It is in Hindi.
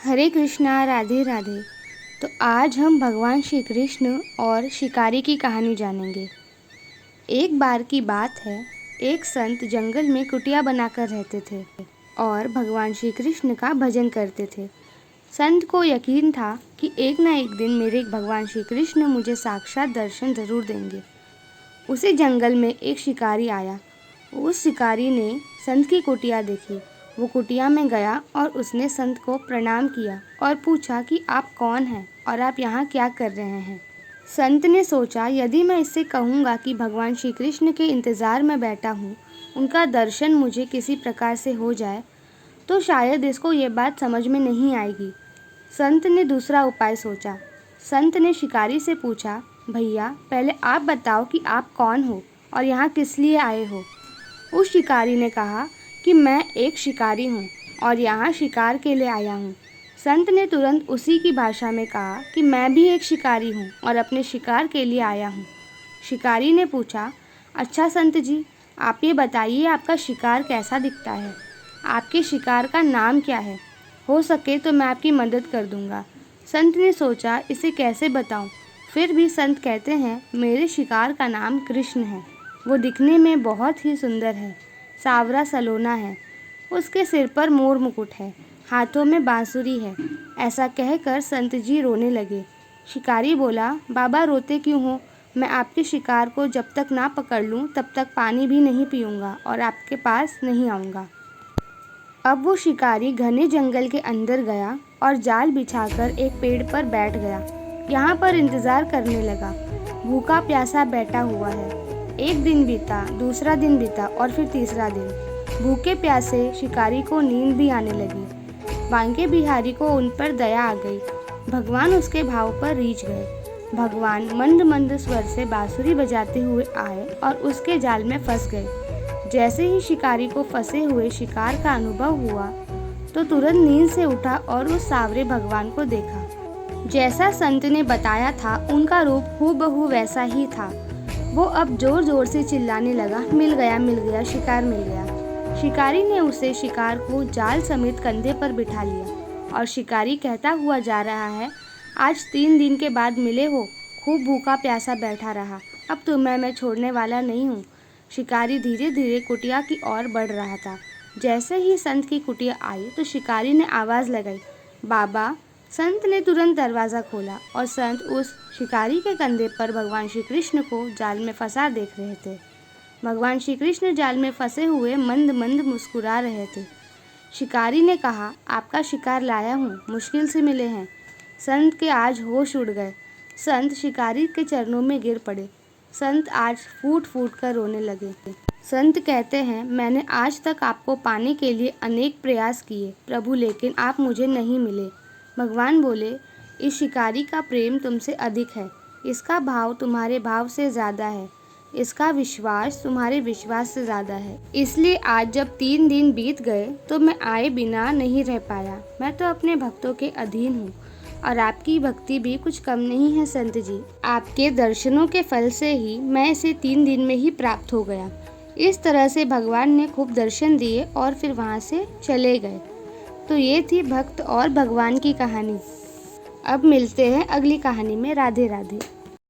हरे कृष्णा, राधे राधे। तो आज हम भगवान श्री कृष्ण और शिकारी की कहानी जानेंगे। एक बार की बात है, एक संत जंगल में कुटिया बनाकर रहते थे और भगवान श्री कृष्ण का भजन करते थे। संत को यकीन था कि एक ना एक दिन मेरे भगवान श्री कृष्ण मुझे साक्षात दर्शन जरूर देंगे। उसी जंगल में एक शिकारी आया। उस शिकारी ने संत की कुटिया देखी। वो कुटिया में गया और उसने संत को प्रणाम किया और पूछा कि आप कौन हैं और आप यहाँ क्या कर रहे हैं। संत ने सोचा, यदि मैं इससे कहूँगा कि भगवान श्री कृष्ण के इंतज़ार में बैठा हूँ, उनका दर्शन मुझे किसी प्रकार से हो जाए, तो शायद इसको ये बात समझ में नहीं आएगी। संत ने दूसरा उपाय सोचा। संत ने शिकारी से पूछा, भैया पहले आप बताओ कि आप कौन हो और यहाँ किस लिए आए हो। उस शिकारी ने कहा कि मैं एक शिकारी हूँ और यहाँ शिकार के लिए आया हूँ। संत ने तुरंत उसी की भाषा में कहा कि मैं भी एक शिकारी हूँ और अपने शिकार के लिए आया हूँ। शिकारी ने पूछा, अच्छा संत जी, आप ये बताइए आपका शिकार कैसा दिखता है, आपके शिकार का नाम क्या है, हो सके तो मैं आपकी मदद कर दूँगा। संत ने सोचा, इसे कैसे बताऊँ। फिर भी संत कहते हैं, मेरे शिकार का नाम कृष्ण है। वो दिखने में बहुत ही सुंदर है, सावरा सलोना है, उसके सिर पर मोर मुकुट है, हाथों में बांसुरी है। ऐसा कहकर संत जी रोने लगे। शिकारी बोला, बाबा रोते क्यों हो, मैं आपके शिकार को जब तक ना पकड़ लूँ तब तक पानी भी नहीं पीऊँगा और आपके पास नहीं आऊँगा। अब वो शिकारी घने जंगल के अंदर गया और जाल बिछाकर एक पेड़ पर बैठ गया। यहाँ पर इंतज़ार करने लगा। भूखा प्यासा बैठा हुआ है। एक दिन बीता, दूसरा दिन बीता और फिर तीसरा दिन। भूखे प्यासे शिकारी को नींद भी आने लगी। बांके बिहारी को उन पर दया आ गई। भगवान उसके भाव पर रीझ गए। भगवान मंद मंद स्वर से बांसुरी बजाते हुए आए और उसके जाल में फंस गए। जैसे ही शिकारी को फंसे हुए शिकार का अनुभव हुआ तो तुरंत नींद से उठा और उस सावरे भगवान को देखा। जैसा संत ने बताया था, उनका रूप हूबहू वैसा ही था। वो अब जोर जोर से चिल्लाने लगा, मिल गया, शिकार मिल गया। शिकारी ने उसे शिकार को जाल समेत कंधे पर बिठा लिया और शिकारी कहता हुआ जा रहा है, आज 3 दिन के बाद मिले हो, खूब भूखा प्यासा बैठा रहा, अब तुम्हें मैं छोड़ने वाला नहीं हूँ। शिकारी धीरे धीरे कुटिया की ओर बढ़ रहा था। जैसे ही संत की कुटिया आई तो शिकारी ने आवाज़ लगाई, बाबा। संत ने तुरंत दरवाज़ा खोला और संत उस शिकारी के कंधे पर भगवान श्री कृष्ण को जाल में फंसा देख रहे थे। भगवान श्री कृष्ण जाल में फंसे हुए मंद मंद मुस्कुरा रहे थे। शिकारी ने कहा, आपका शिकार लाया हूँ, मुश्किल से मिले हैं। संत के आज होश उड़ गए। संत शिकारी के चरणों में गिर पड़े। संत आज फूट फूट कर रोने लगे। संत कहते हैं, मैंने आज तक आपको पाने के लिए अनेक प्रयास किए प्रभु, लेकिन आप मुझे नहीं मिले। भगवान बोले, इस शिकारी का प्रेम तुमसे अधिक है, इसका भाव तुम्हारे भाव से ज़्यादा है, इसका विश्वास तुम्हारे विश्वास से ज़्यादा है। इसलिए आज जब 3 दिन बीत गए तो मैं आए बिना नहीं रह पाया। मैं तो अपने भक्तों के अधीन हूँ और आपकी भक्ति भी कुछ कम नहीं है संत जी। आपके दर्शनों के फल से ही मैं इसे 3 दिन में ही प्राप्त हो गया। इस तरह से भगवान ने खूब दर्शन दिए और फिर वहाँ से चले गए। तो ये थी भक्त और भगवान की कहानी। अब मिलते हैं अगली कहानी में। राधे राधे।